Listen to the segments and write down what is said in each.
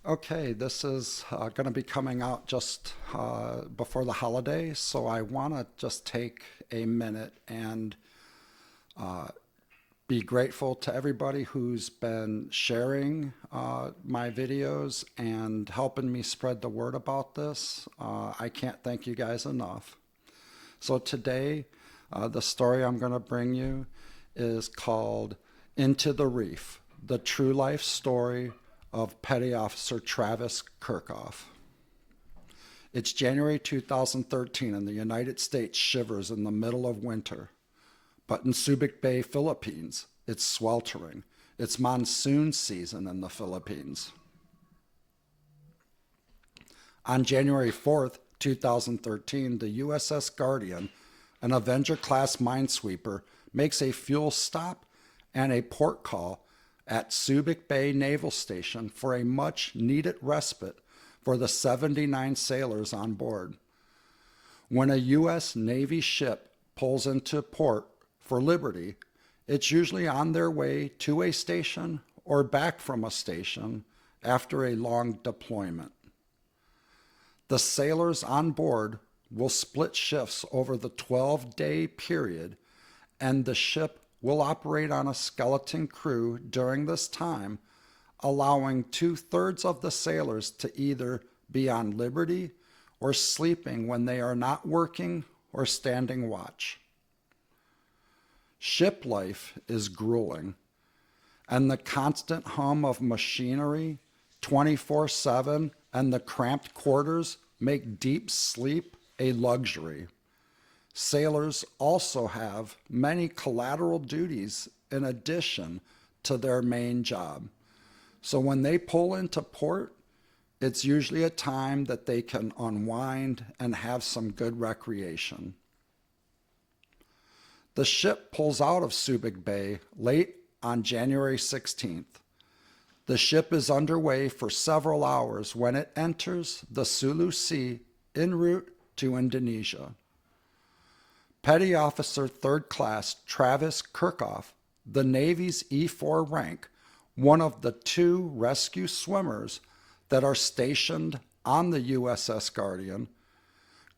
Okay, this is going to be coming out just before the holiday, so I want to just take a minute and be grateful to everybody who's been sharing my videos and helping me spread the word about this. I can't thank you guys enough. So today, the story I'm going to bring you is called Into the Reef, the true life story of Petty Officer Travis Kirckof. It's January 2013 and the United States shivers in the middle of winter. But in Subic Bay, Philippines, it's sweltering. It's monsoon season in the Philippines. On January 4th, 2013, the USS Guardian, an Avenger-class minesweeper, makes a fuel stop and a port call at Subic Bay Naval Station for a much-needed respite for the 79 sailors on board. When a U.S. Navy ship pulls into port for liberty, it's usually on their way to a station or back from a station after a long deployment. The sailors on board will split shifts over the 12-day period, and the ship will operate on a skeleton crew during this time, allowing 2/3 of the sailors to either be on liberty or sleeping when they are not working or standing watch. Ship life is grueling, and the constant hum of machinery 24/7 and the cramped quarters make deep sleep a luxury. Sailors also have many collateral duties in addition to their main job. So when they pull into port, it's usually a time that they can unwind and have some good recreation. The ship pulls out of Subic Bay late on January 16th. The ship is underway for several hours when it enters the Sulu Sea en route to Indonesia. Petty Officer 3rd Class Travis Kirckof, the Navy's E4 rank, one of the 2 rescue swimmers that are stationed on the USS Guardian,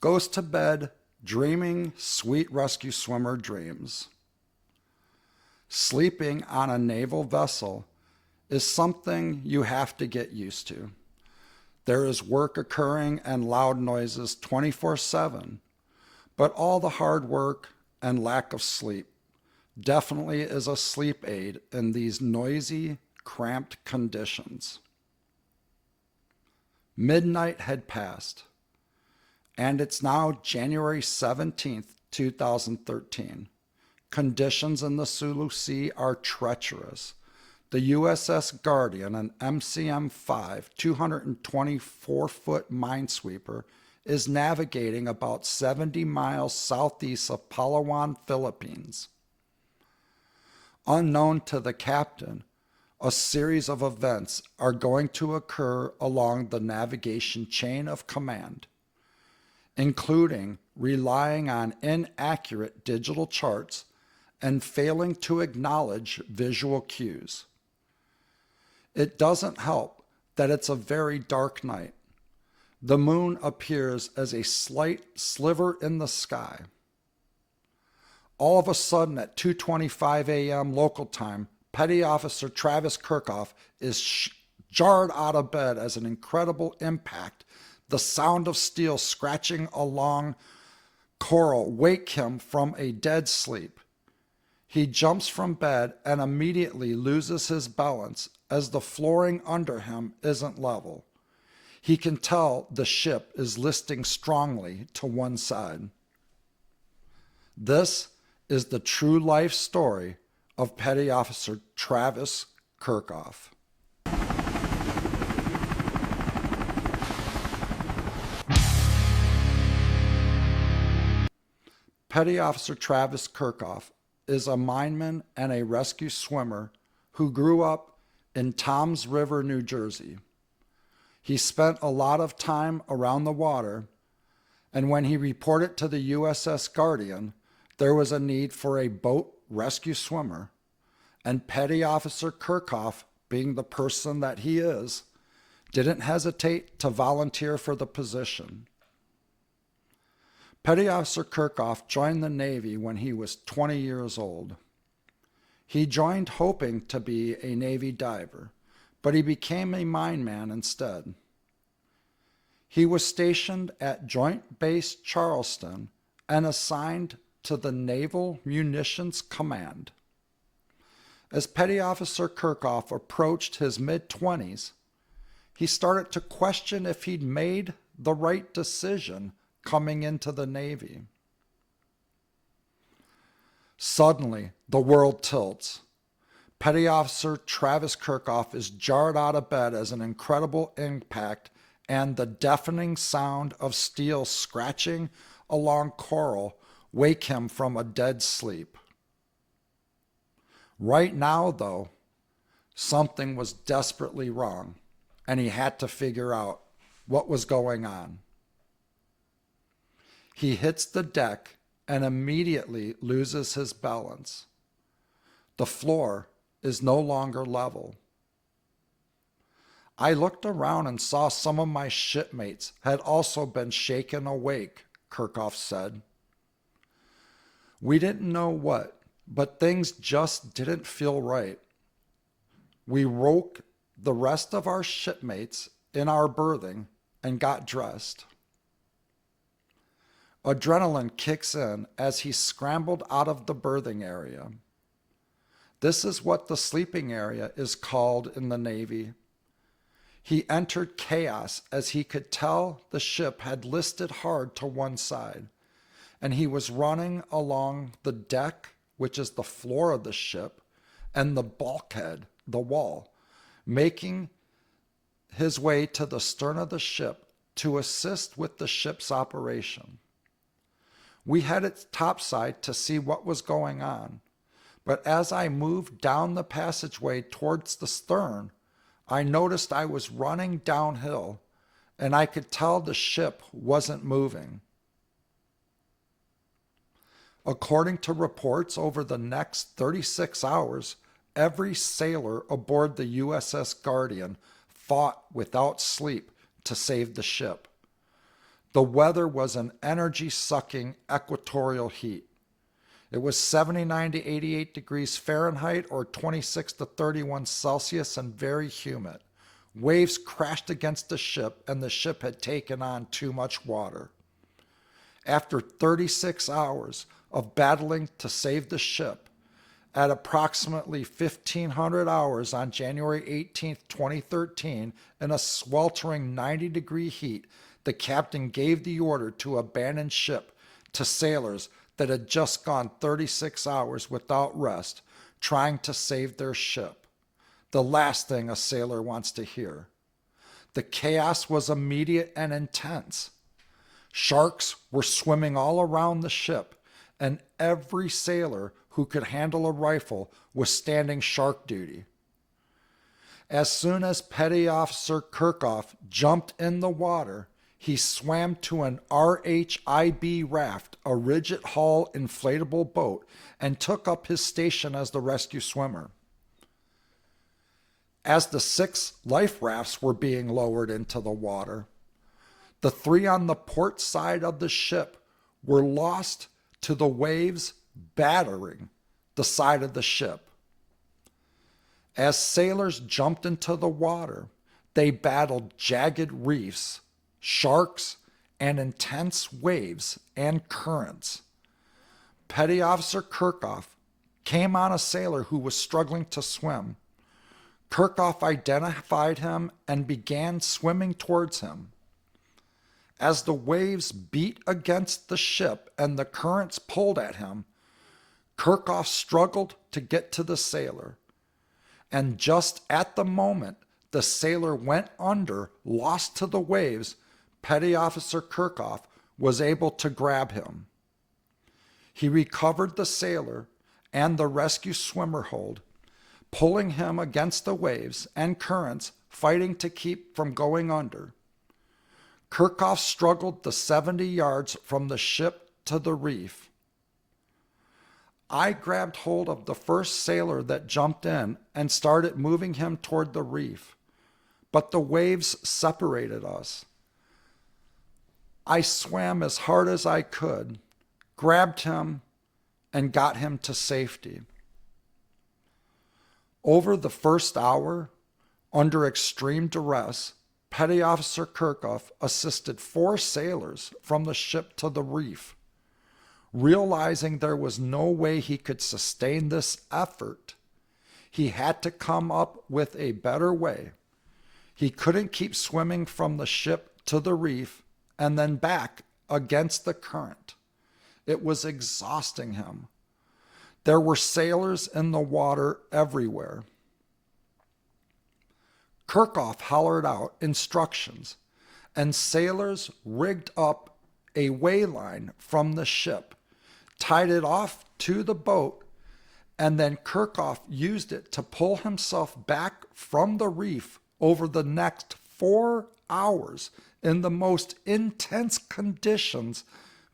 goes to bed dreaming sweet rescue swimmer dreams. Sleeping on a naval vessel is something you have to get used to. There is work occurring and loud noises 24/7. But all the hard work and lack of sleep definitely is a sleep aid in these noisy, cramped conditions. Midnight had passed, and it's now January 17th, 2013. Conditions in the Sulu Sea are treacherous. The USS Guardian, an MCM-5 224-foot minesweeper, is navigating about 70 miles southeast of Palawan, Philippines. Unknown to the captain, a series of events are going to occur along the navigation chain of command, including relying on inaccurate digital charts and failing to acknowledge visual cues. It doesn't help that it's a very dark night. The moon appears as a slight sliver in the sky. All of a sudden at 2:25 a.m. local time, Petty Officer Travis Kirckof is jarred out of bed as an incredible impact. The sound of steel scratching along coral wake him from a dead sleep. He jumps from bed and immediately loses his balance as the flooring under him isn't level. He can tell the ship is listing strongly to one side. This is the true life story of Petty Officer Travis Kirckof. Petty Officer Travis Kirckof is a mineman and a rescue swimmer who grew up in Toms River, New Jersey. He spent a lot of time around the water, and when he reported to the USS Guardian, there was a need for a boat rescue swimmer, and Petty Officer Kirckof, being the person that he is, didn't hesitate to volunteer for the position. Petty Officer Kirckof joined the Navy when he was 20 years old. He joined hoping to be a Navy diver, but he became a mine man instead. He was stationed at Joint Base Charleston and assigned to the Naval Munitions Command. As Petty Officer Kirckof approached his mid-20s, he started to question if he'd made the right decision coming into the Navy. Suddenly, the world tilts. Petty Officer Travis Kirckof is jarred out of bed as an incredible impact and the deafening sound of steel scratching along coral wake him from a dead sleep. Right now, though, something was desperately wrong, and he had to figure out what was going on. He hits the deck and immediately loses his balance. The floor is no longer level. I looked around and saw some of my shipmates had also been shaken awake, Kirckof said. We didn't know what, but things just didn't feel right. We woke the rest of our shipmates in our berthing and got dressed. Adrenaline kicks in as he scrambled out of the berthing area. This is what the sleeping area is called in the Navy. He entered chaos as he could tell the ship had listed hard to one side, and he was running along the deck, which is the floor of the ship, and the bulkhead, the wall, making his way to the stern of the ship to assist with the ship's operation. We headed topside to see what was going on, but as I moved down the passageway towards the stern, I noticed I was running downhill, and I could tell the ship wasn't moving. According to reports, over the next 36 hours, every sailor aboard the USS Guardian fought without sleep to save the ship. The weather was an energy-sucking equatorial heat. It was 79 to 88 degrees Fahrenheit or 26 to 31 Celsius and very humid. Waves crashed against the ship and the ship had taken on too much water. After 36 hours of battling to save the ship, at approximately 1500 hours on January 18, 2013, in a sweltering 90-degree heat, the captain gave the order to abandon ship to sailors that had just gone 36 hours without rest, trying to save their ship. The last thing a sailor wants to hear. The chaos was immediate and intense. Sharks were swimming all around the ship, and every sailor who could handle a rifle was standing shark duty. As soon as Petty Officer Kirckof jumped in the water, he swam to an RHIB raft, a rigid hull inflatable boat, and took up his station as the rescue swimmer. As the 6 life rafts were being lowered into the water, the 3 on the port side of the ship were lost to the waves battering the side of the ship. As sailors jumped into the water, they battled jagged reefs, sharks, and intense waves and currents. Petty Officer Kirckof came on a sailor who was struggling to swim. Kirckof identified him and began swimming towards him. As the waves beat against the ship and the currents pulled at him, Kirckof struggled to get to the sailor. And just at the moment the sailor went under, lost to the waves, Petty Officer Kirckof was able to grab him. He recovered the sailor and the rescue swimmer hold, pulling him against the waves and currents, fighting to keep from going under. Kirckof struggled the 70 yards from the ship to the reef. I grabbed hold of the first sailor that jumped in and started moving him toward the reef. but the waves separated us. I swam as hard as I could, grabbed him, and got him to safety. Over the first hour, under extreme duress, Petty Officer Kirckof assisted 4 sailors from the ship to the reef. Realizing there was no way he could sustain this effort, he had to come up with a better way. He couldn't keep swimming from the ship to the reef and then back against the current. It was exhausting him. There were sailors in the water everywhere. Kirckof hollered out instructions, and sailors rigged up a way line from the ship, tied it off to the boat, and then Kirckof used it to pull himself back from the reef over the next 4 hours in the most intense conditions.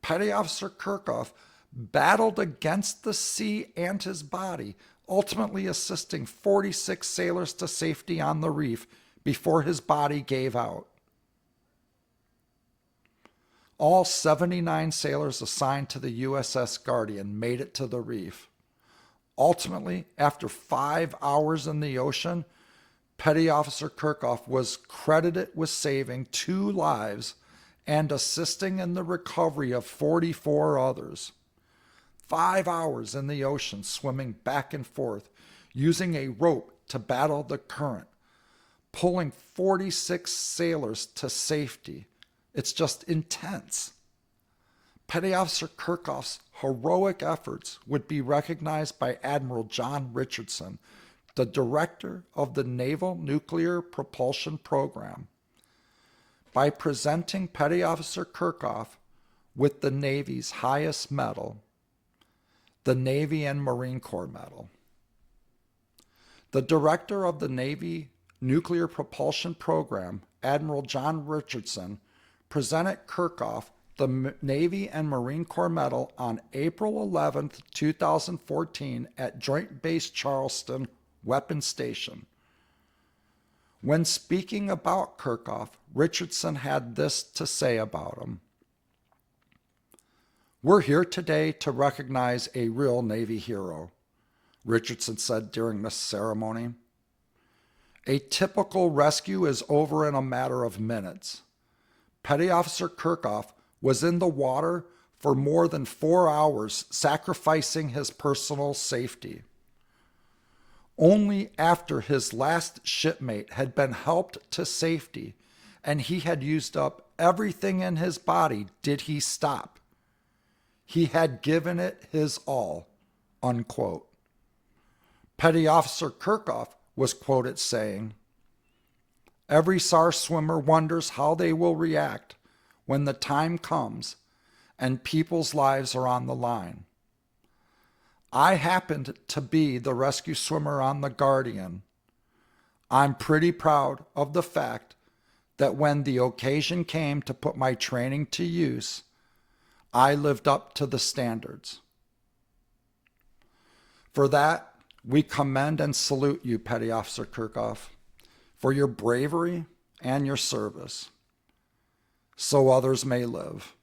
Petty Officer Kirckof battled against the sea and his body, ultimately assisting 46 sailors to safety on the reef before his body gave out. All 79 sailors assigned to the USS Guardian made it to the reef. Ultimately, after 5 hours in the ocean, Petty Officer Kirckof was credited with saving 2 lives and assisting in the recovery of 44 others. 5 hours in the ocean swimming back and forth, using a rope to battle the current, pulling 46 sailors to safety. It's just intense. Petty Officer Kirchhoff's heroic efforts would be recognized by Admiral John Richardson, the director of the Naval Nuclear Propulsion Program, by presenting Petty Officer Kirckof with the Navy's highest medal, the Navy and Marine Corps Medal. The director of the Navy Nuclear Propulsion Program, Admiral John Richardson, presented Kirckof the Navy and Marine Corps Medal on April 11, 2014 at Joint Base Charleston Weapons Station. When speaking about Kirckof, Richardson had this to say about him. "We're here today to recognize a real Navy hero," Richardson said during the ceremony. "A typical rescue is over in a matter of minutes. Petty Officer Kirckof was in the water for more than 4 hours, sacrificing his personal safety. Only after his last shipmate had been helped to safety and he had used up everything in his body did he stop. He had given it his all," unquote. Petty Officer Kirckof was quoted saying, "Every SAR swimmer wonders how they will react when the time comes and people's lives are on the line. I happened to be the rescue swimmer on the Guardian. I'm pretty proud of the fact that when the occasion came to put my training to use, I lived up to the standards. For that, we commend and salute you, Petty Officer Kirckof, for your bravery and your service, so others may live."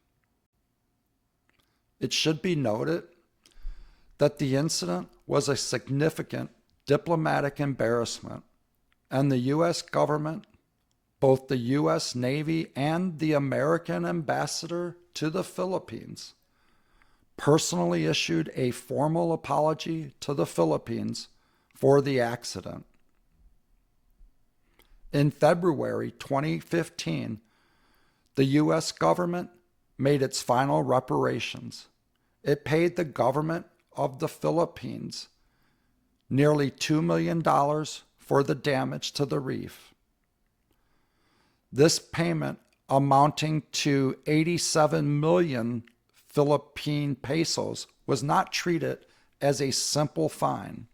It should be noted that the incident was a significant diplomatic embarrassment, and the U.S. government, both the U.S. Navy and the American ambassador to the Philippines, personally issued a formal apology to the Philippines for the accident. In February 2015, the U.S. government made its final reparations. It paid the government of the Philippines nearly $2 million for the damage to the reef. This payment, amounting to 87 million Philippine pesos, was not treated as a simple fine.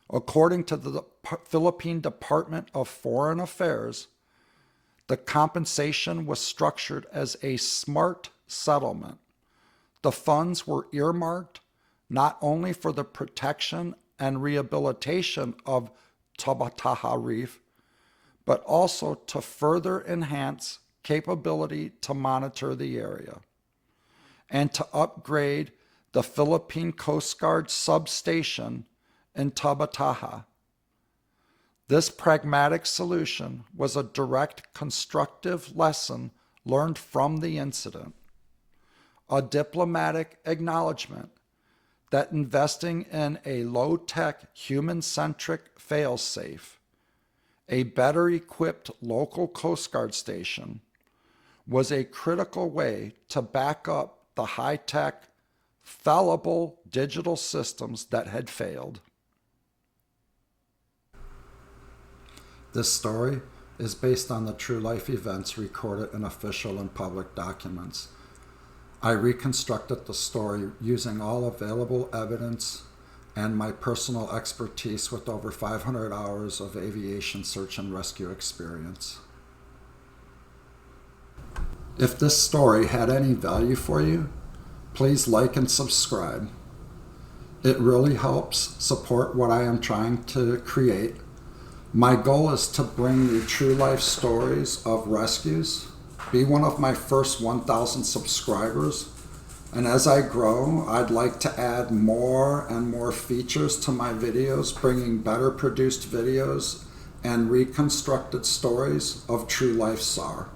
According to the Philippine Department of Foreign Affairs, the compensation was structured as a smart settlement. The funds were earmarked not only for the protection and rehabilitation of Tabataha Reef, but also to further enhance capability to monitor the area and to upgrade the Philippine Coast Guard substation in Tabataha. This pragmatic solution was a direct constructive lesson learned from the incident, a diplomatic acknowledgement that investing in a low-tech, human-centric failsafe, a better equipped local Coast Guard station, was a critical way to back up the high-tech, fallible digital systems that had failed. This story is based on the true life events recorded in official and public documents. I reconstructed the story using all available evidence and my personal expertise with over 500 hours of aviation search and rescue experience. If this story had any value for you, please like and subscribe. It really helps support what I am trying to create. My goal is to bring you true life stories of rescues, be one of my first 1,000 subscribers, and as I grow, I'd like to add more and more features to my videos, bringing better produced videos and reconstructed stories of true life SAR.